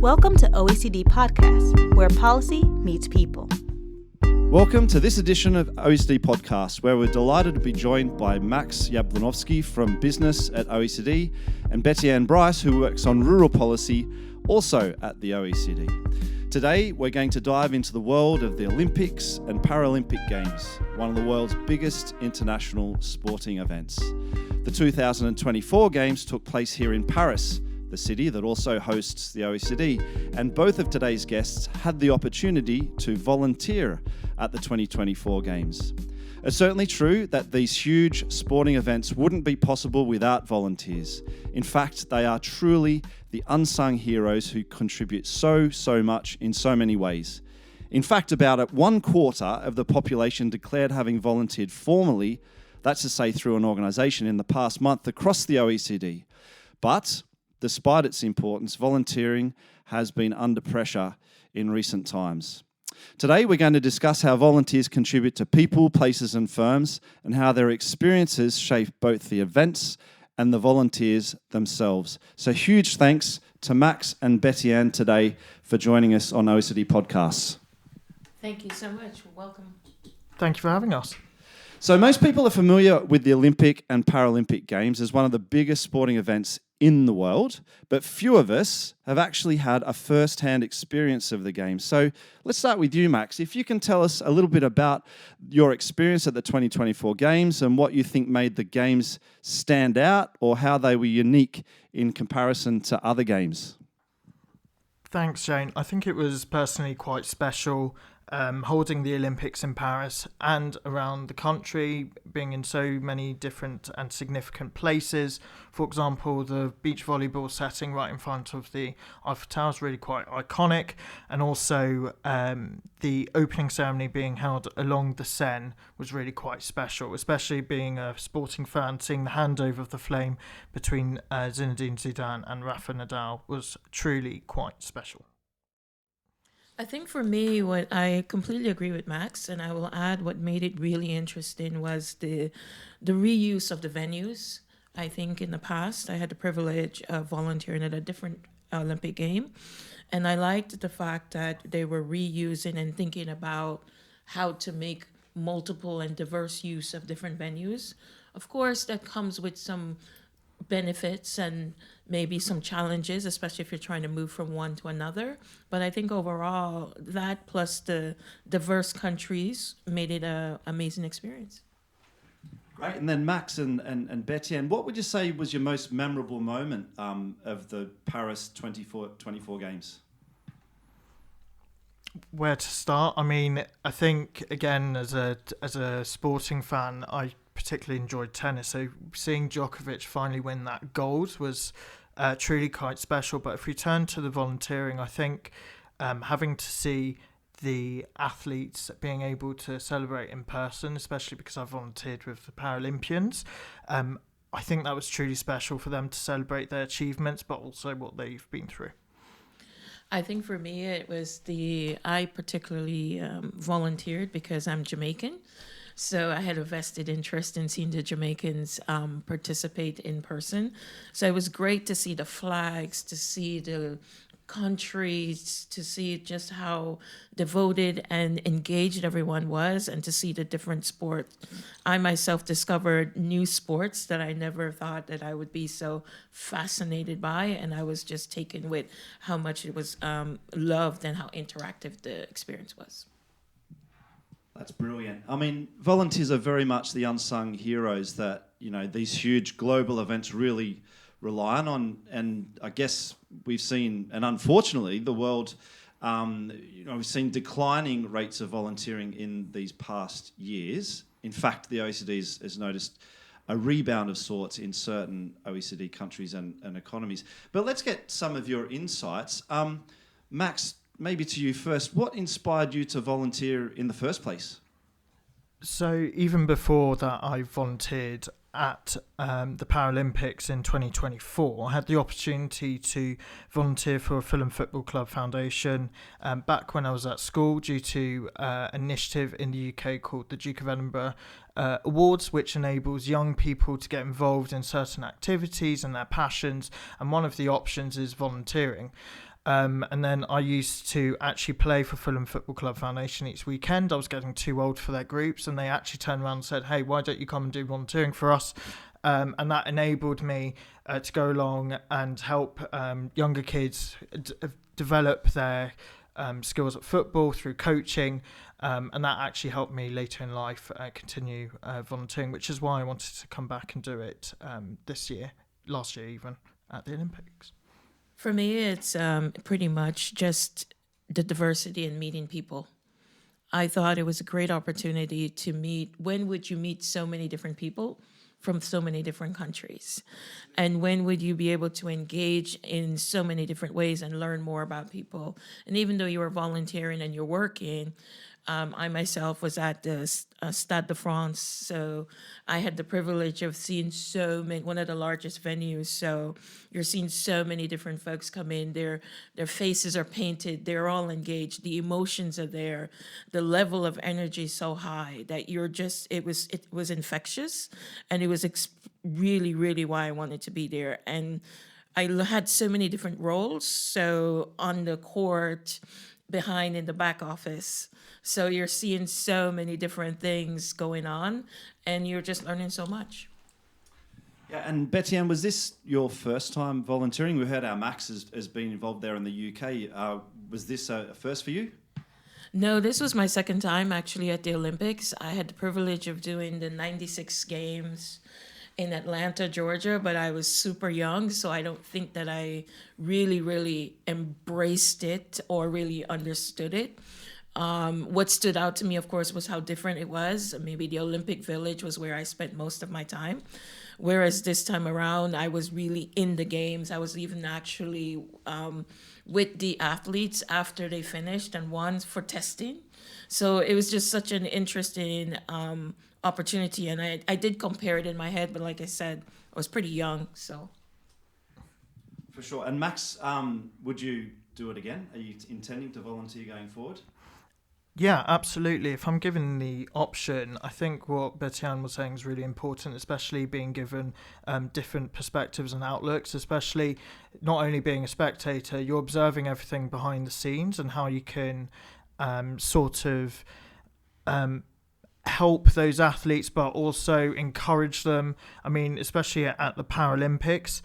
Welcome to OECD Podcast, where policy meets people. Welcome to this edition of OECD Podcast, where we're delighted to be joined by Max Jablonowski from business at OECD and Betty-Ann Bryce, who works on rural policy, also at the OECD. Today, we're going to dive into the world of the Olympics and Paralympic Games, one of the world's biggest international sporting events. The 2024 Games took place here in Paris, the city that also hosts the OECD, and both of today's guests had the opportunity to volunteer at the 2024 Games. It's certainly true that these huge sporting events wouldn't be possible without volunteers. In fact, they are truly the unsung heroes who contribute so much in so many ways. In fact, about 1/4 of the population declared having volunteered formally, that's to say through an organisation, in the past month across the OECD. But despite its importance, volunteering has been under pressure in recent times. Today, we're going to discuss how volunteers contribute to people, places and firms, and how their experiences shape both the events and the volunteers themselves. So huge thanks to Max and Betty-Ann today for joining us on OECD Podcasts. Thank you so much. Welcome. Thank you for having us. So most people are familiar with the Olympic and Paralympic Games as one of the biggest sporting events in the world, but few of us have actually had a first-hand experience of the Games. So let's start with you, Max. If you can tell us a little bit about your experience at the 2024 Games and what you think made the Games stand out or how they were unique in comparison to other Games. Thanks, Shayne. I think it was personally quite special holding the Olympics in Paris and around the country, being in so many different and significant places. For example, the beach volleyball setting right in front of the Eiffel Tower is really quite iconic, and also the opening ceremony being held along the Seine was really quite special, especially being a sporting fan. Seeing the handover of the flame between Zinedine Zidane and Rafa Nadal was truly quite special. I think for me, what I completely agree with Max, and I will add what made it really interesting was the reuse of the venues. I think in the past, I had the privilege of volunteering at a different Olympic game, and I liked the fact that they were reusing and thinking about how to make multiple and diverse use of different venues. Of course, that comes with some benefits and maybe some challenges, especially if you're trying to move from one to another. But I think overall, that plus the diverse countries made it an amazing experience. Great. And then Max and Betty-Ann, what would you say was your most memorable moment of the Paris 2024 Games? Where to start? I mean, I think, again, as a sporting fan, I particularly enjoyed tennis. So seeing Djokovic finally win that gold was truly quite special. But if we turn to the volunteering, I think having to see the athletes being able to celebrate in person, especially because I volunteered with the Paralympians, I think that was truly special for them to celebrate their achievements, but also what they've been through. I think for me, it was I particularly volunteered because I'm Jamaican. So I had a vested interest in seeing the Jamaicans participate in person. So it was great to see the flags, to see the countries, to see just how devoted and engaged everyone was, and to see the different sports. I myself discovered new sports that I never thought that I would be so fascinated by, and I was just taken with how much it was loved and how interactive the experience was. That's brilliant. I mean, volunteers are very much the unsung heroes that, these huge global events really rely on. And I guess we've seen, and unfortunately, the world, we've seen declining rates of volunteering in these past years. In fact, the OECD has noticed a rebound of sorts in certain OECD countries and economies. But let's get some of your insights. Max, maybe to you first, what inspired you to volunteer in the first place? So even before that, I volunteered at the Paralympics in 2024. I had the opportunity to volunteer for a Fulham Football Club Foundation back when I was at school due to an initiative in the UK called the Duke of Edinburgh Awards, which enables young people to get involved in certain activities and their passions, and one of the options is volunteering. And then I used to actually play for Fulham Football Club Foundation each weekend. I was getting too old for their groups, and they actually turned around and said, hey, why don't you come and do volunteering for us? And that enabled me to go along and help younger kids develop their skills at football through coaching. And that actually helped me later in life continue volunteering, which is why I wanted to come back and do it last year even, at the Olympics. For me, it's pretty much just the diversity and meeting people. I thought it was a great opportunity to meet. When would you meet so many different people from so many different countries? And when would you be able to engage in so many different ways and learn more about people? And even though you are volunteering and you're working, I myself was at the Stade de France, so I had the privilege of seeing so many, one of the largest venues. So you're seeing so many different folks come in. Their faces are painted. They're all engaged. The emotions are there. The level of energy is so high that it was infectious, and it was really, really why I wanted to be there. And I had so many different roles. So on the court, behind in the back office. So you're seeing so many different things going on, and you're just learning so much. Yeah, and Betty Ann, was this your first time volunteering? We heard our Max has been involved there in the UK. Was this a first for you? No, this was my second time actually at the Olympics. I had the privilege of doing the 96 games in Atlanta, Georgia, but I was super young, so I don't think that I really, really embraced it or really understood it. What stood out to me, of course, was how different it was. Maybe the Olympic Village was where I spent most of my time, whereas this time around, I was really in the games. I was even actually with the athletes after they finished and won for testing. So it was just such an interesting opportunity, and I did compare it in my head, but like I said, I was pretty young, so. For sure. And Max, would you do it again? Are you intending to volunteer going forward? Yeah, absolutely. If I'm given the option, I think what Betty Ann was saying is really important, especially being given different perspectives and outlooks, especially not only being a spectator, you're observing everything behind the scenes and how you can help those athletes, but also encourage them. I mean, especially at the Paralympics,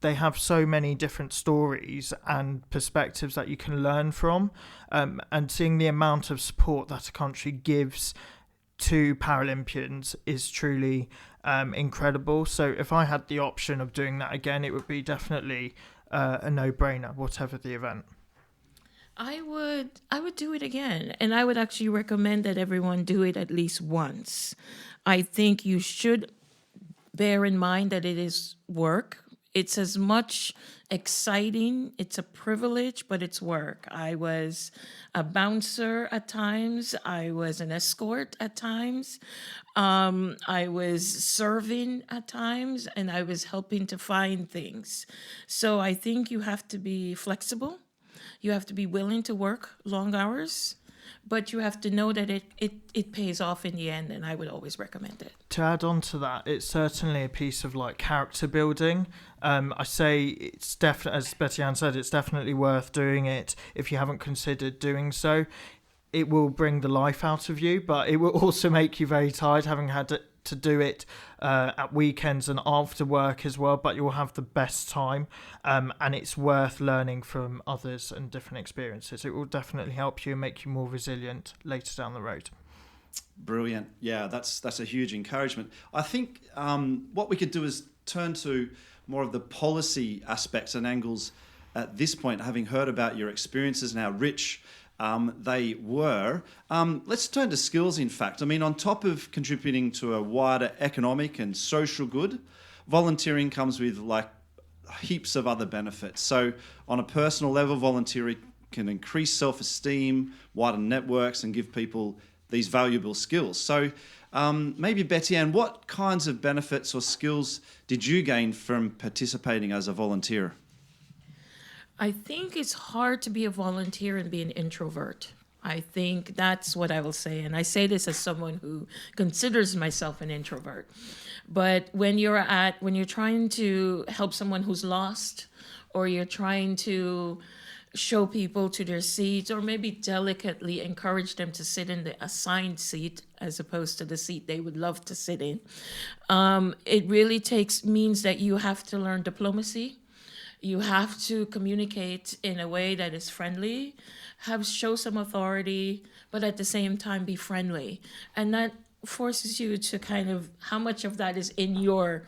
they have so many different stories and perspectives that you can learn from, and seeing the amount of support that a country gives to Paralympians is truly incredible. So if I had the option of doing that again, it would be definitely a no-brainer, whatever the event. I would do it again, and I would actually recommend that everyone do it at least once. I think you should bear in mind that it is work. It's as much exciting, it's a privilege, but it's work. I was a bouncer at times. I was an escort at times. I was serving at times, and I was helping to find things. So I think you have to be flexible. You have to be willing to work long hours, but you have to know that it pays off in the end, and I would always recommend it. To add on to that, it's certainly a piece of like character building. I say it's definitely, as Betty Ann said, it's definitely worth doing it if you haven't considered doing so. It will bring the life out of you, but it will also make you very tired having had to do it at weekends and after work as well, but you'll have the best time, and it's worth learning from others and different experiences. It will definitely help you and make you more resilient later down the road. Brilliant. Yeah, that's a huge encouragement. I think what we could do is turn to more of the policy aspects and angles at this point, having heard about your experiences and how rich they were. Let's turn to skills, in fact. I mean, on top of contributing to a wider economic and social good, volunteering comes with like heaps of other benefits. So on a personal level, volunteering can increase self-esteem, widen networks, and give people these valuable skills. So maybe Betty Ann, what kinds of benefits or skills did you gain from participating as a volunteer? I think it's hard to be a volunteer and be an introvert. I think that's what I will say. And I say this as someone who considers myself an introvert. But when you're trying to help someone who's lost, or you're trying to show people to their seats, or maybe delicately encourage them to sit in the assigned seat as opposed to the seat they would love to sit in. It really means that you have to learn diplomacy. You have to communicate in a way that is friendly, show some authority, but at the same time be friendly. And that forces you to kind of, how much of that is in your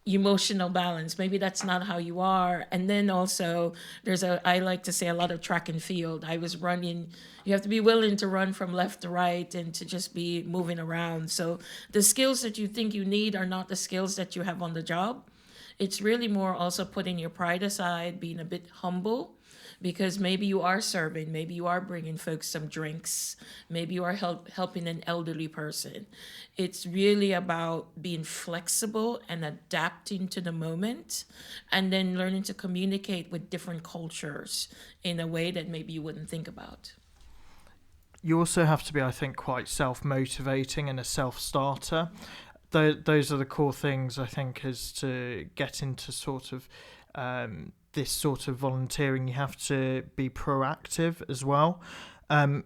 emotional balance. Maybe that's not how you are. And then also I like to say, a lot of track and field. I was running, you have to be willing to run from left to right and to just be moving around. So the skills that you think you need are not the skills that you have on the job. It's really more also putting your pride aside, being a bit humble, because maybe you are serving, maybe you are bringing folks some drinks, maybe you are helping an elderly person. It's really about being flexible and adapting to the moment, and then learning to communicate with different cultures in a way that maybe you wouldn't think about. You also have to be, I think, quite self-motivating and a self-starter. Those are the core things, I think, is to get into sort of this sort of volunteering. You have to be proactive as well, and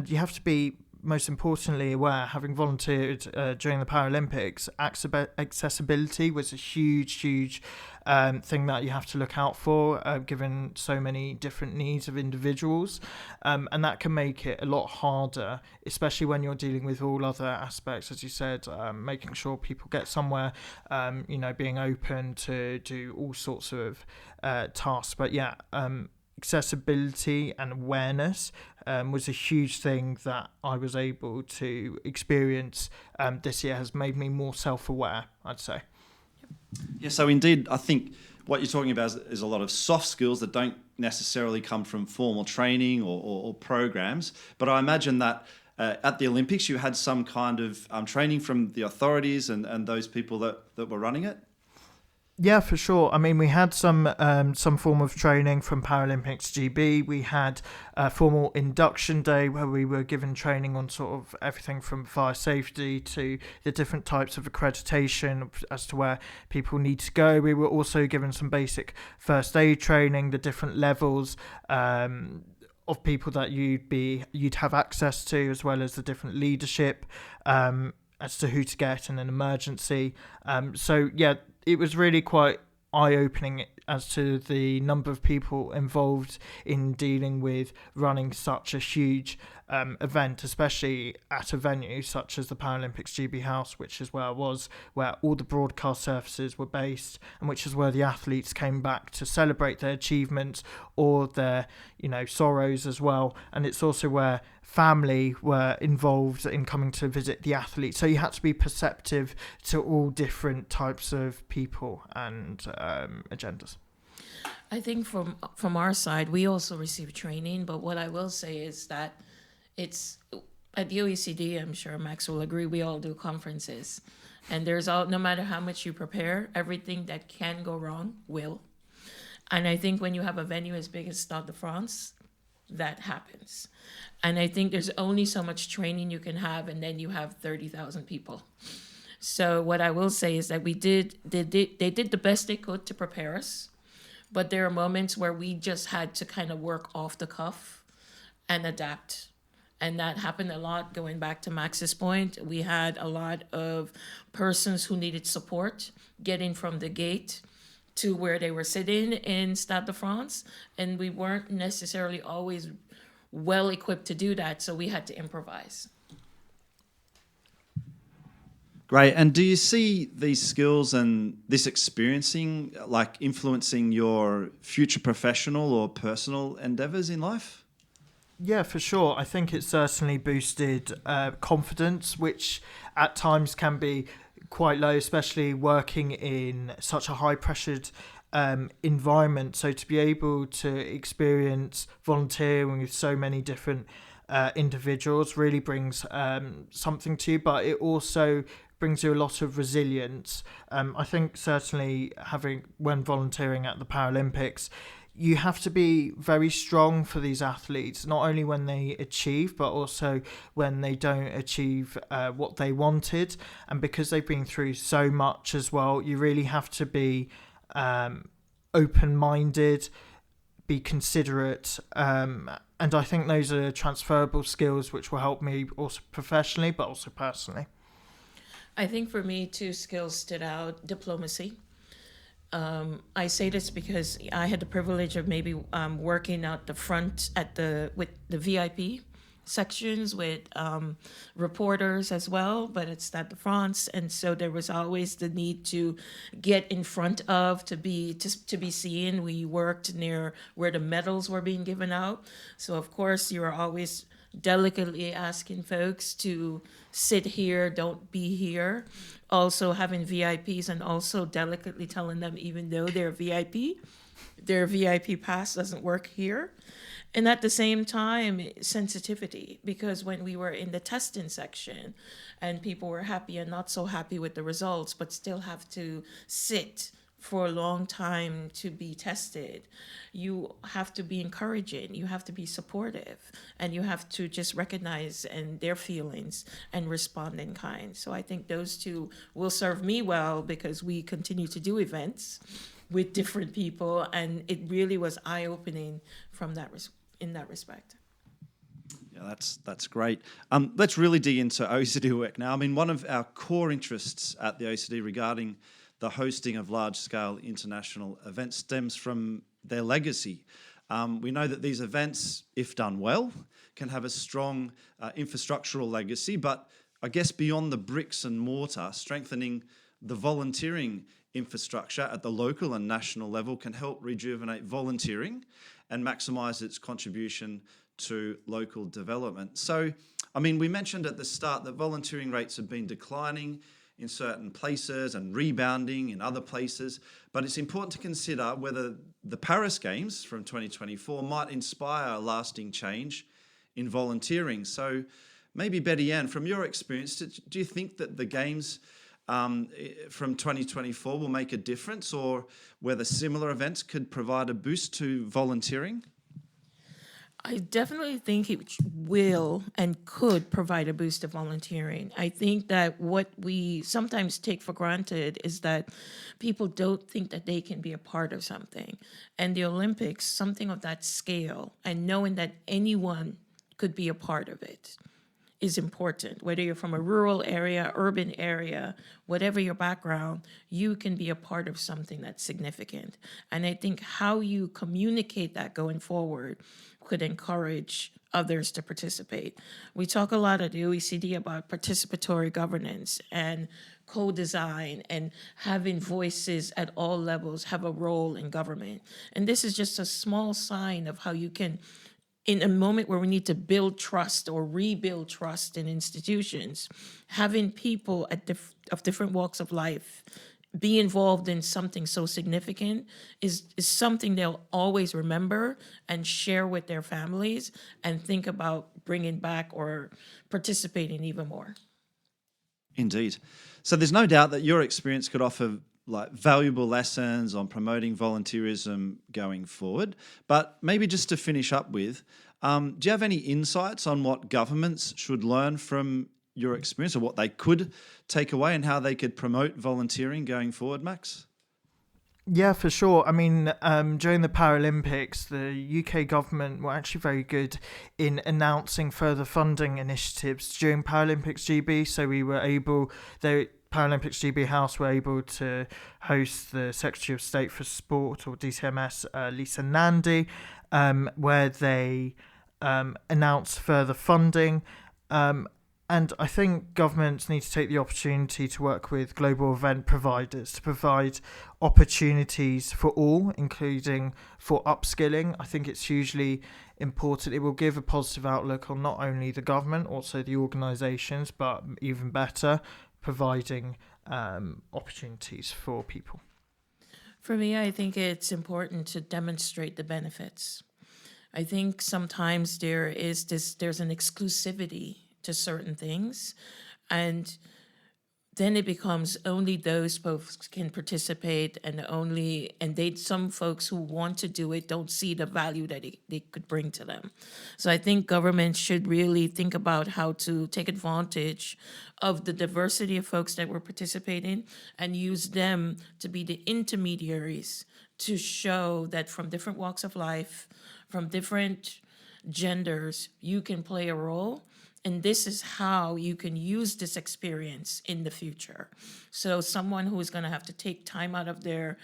you have to be, most importantly, aware. Having volunteered during the Paralympics, accessibility was a huge thing that you have to look out for, given so many different needs of individuals, and that can make it a lot harder, especially when you're dealing with all other aspects, as you said, making sure people get somewhere, being open to do all sorts of tasks. But yeah, accessibility and awareness was a huge thing that I was able to experience this year. Has made me more self-aware, I'd say. Yeah, so indeed, I think what you're talking about is a lot of soft skills that don't necessarily come from formal training or programs. But I imagine that at the Olympics, you had some kind of training from the authorities and those people that were running it. Yeah, for sure. I mean, we had some form of training from Paralympics GB. We had a formal induction day where we were given training on sort of everything from fire safety to the different types of accreditation as to where people need to go. We were also given some basic first aid training, the different levels of people that you'd have access to, as well as the different leadership as to who to get in an emergency. So yeah, it was really quite eye-opening as to the number of people involved in dealing with running such a huge event, especially at a venue such as the Paralympics GB House, which is where I was, where all the broadcast services were based, and which is where the athletes came back to celebrate their achievements or their, sorrows as well. And it's also where family were involved in coming to visit the athletes. So you had to be perceptive to all different types of people and agendas. I think from our side, we also received training, but what I will say is that it's at the OECD, I'm sure Max will agree, we all do conferences. And no matter how much you prepare, everything that can go wrong will. And I think when you have a venue as big as Stade de France, that happens. And I think there's only so much training you can have, and then you have 30,000 people. So what I will say is that they did the best they could to prepare us, but there are moments where we just had to kind of work off the cuff and adapt. And that happened a lot. Going back to Max's point, we had a lot of persons who needed support getting from the gate to where they were sitting in Stade de France, and we weren't necessarily always well equipped to do that, so we had to improvise. Great. And do you see these skills and this experiencing like influencing your future professional or personal endeavours in life? Yeah, for sure. I think it certainly boosted confidence, which at times can be quite low, especially working in such a high-pressured environment. So to be able to experience volunteering with so many different individuals really brings something to you, but it also brings you a lot of resilience. I think certainly when volunteering at the Paralympics, you have to be very strong for these athletes, not only when they achieve, but also when they don't achieve what they wanted. And because they've been through so much as well, you really have to be open-minded, be considerate, and I think those are transferable skills which will help me also professionally but also personally. I think for me, two skills stood out: diplomacy. I say this because I had the privilege of maybe working out the front with the VIP sections with reporters as well, but it's Stade de France, and so there was always the need to get in front of to be seen. We worked near where the medals were being given out, so of course you are always delicately asking folks to sit here, don't be here. Also having VIPs and also delicately telling them, even though they're VIP, their VIP pass doesn't work here. And at the same time, sensitivity, because when we were in the testing section and people were happy and not so happy with the results, but still have to sit for a long time to be tested, you have to be encouraging, you have to be supportive, and you have to just recognize their feelings and respond in kind. So I think those two will serve me well because we continue to do events with different people, and it really was eye-opening in that respect. Yeah, that's great. Let's really dig into OECD work now. I mean, one of our core interests at the OECD regarding the hosting of large-scale international events stems from their legacy. We know that these events, if done well, can have a strong infrastructural legacy, but I guess beyond the bricks and mortar, strengthening the volunteering infrastructure at the local and national level can help rejuvenate volunteering and maximise its contribution to local development. So, I mean, we mentioned at the start that volunteering rates have been declining in certain places and rebounding in other places, but it's important to consider whether the Paris Games from 2024 might inspire a lasting change in volunteering. So maybe Betty Ann, from your experience, do you think that the Games from 2024 will make a difference, or whether similar events could provide a boost to volunteering? I definitely think it will and could provide a boost to volunteering. I think that what we sometimes take for granted is that people don't think that they can be a part of something. And the Olympics, something of that scale, and knowing that anyone could be a part of it is important. Whether you're from a rural area, urban area, whatever your background, you can be a part of something that's significant. And I think how you communicate that going forward could encourage others to participate. We talk a lot at the OECD about participatory governance and co-design and having voices at all levels have a role in government. And this is just a small sign of how you can, in a moment where we need to build trust or rebuild trust in institutions, having people of different walks of life be involved in something so significant is something they'll always remember and share with their families and think about bringing back or participating even more. Indeed. So there's no doubt that your experience could offer valuable lessons on promoting volunteerism going forward. But maybe just to finish up with, do you have any insights on what governments should learn from your experience, or what they could take away and how they could promote volunteering going forward, Max? Yeah, for sure. I mean, during the Paralympics, the UK government were actually very good in announcing further funding initiatives during Paralympics GB. So the Paralympics GB House were able to host the Secretary of State for Sport, or DCMS, Lisa Nandy, where they announced further funding. And I think governments need to take the opportunity to work with global event providers to provide opportunities for all, including for upskilling. I think it's hugely important. It will give a positive outlook on not only the government, also the organisations, but even better, providing opportunities for people. For me, I think it's important to demonstrate the benefits. I think sometimes there's an exclusivity to certain things, and then it becomes only those folks can participate, and some folks who want to do it don't see the value that they could bring to them. So I think government should really think about how to take advantage of the diversity of folks that were participating and use them to be the intermediaries to show that from different walks of life, from different genders, you can play a role. And this is how you can use this experience in the future. So someone who is going to have to take time out of their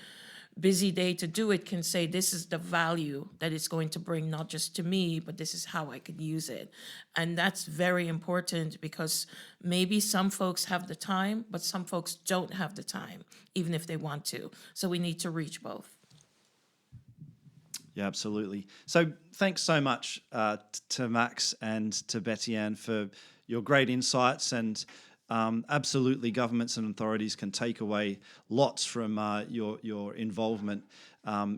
busy day to do it can say, this is the value that it's going to bring, not just to me, but this is how I could use it. And that's very important, because maybe some folks have the time, but some folks don't have the time, even if they want to. So we need to reach both. Yeah, absolutely. So thanks so much to Max and to Betty Ann for your great insights. And absolutely, governments and authorities can take away lots from your involvement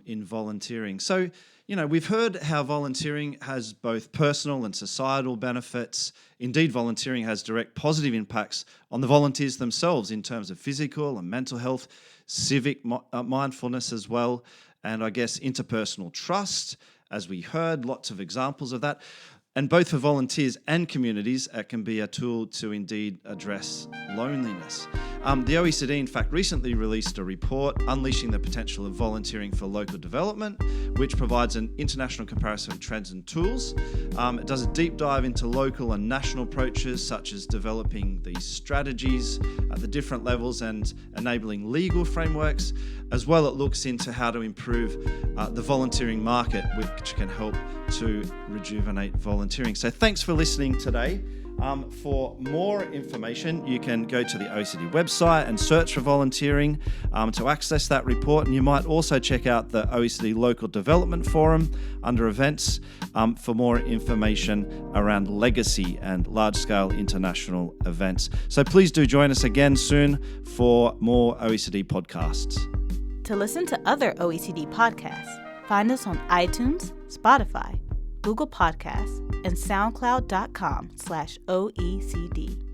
in volunteering. So, we've heard how volunteering has both personal and societal benefits. Indeed, volunteering has direct positive impacts on the volunteers themselves in terms of physical and mental health, civic mindfulness as well, and I guess interpersonal trust, as we heard, lots of examples of that. And both for volunteers and communities, it can be a tool to indeed address loneliness. The OECD, in fact, recently released a report, Unleashing the Potential of Volunteering for Local Development, which provides an international comparison of trends and tools. It does a deep dive into local and national approaches, such as developing these strategies at the different levels and enabling legal frameworks. As well, it looks into how to improve the volunteering market, which can help to rejuvenate volunteering. So thanks for listening today. For more information, you can go to the OECD website and search for volunteering to access that report. And you might also check out the OECD Local Development Forum under events for more information around legacy and large-scale international events. So please do join us again soon for more OECD podcasts. To listen to other OECD podcasts, find us on iTunes, Spotify, Google Podcasts, and SoundCloud.com/OECD.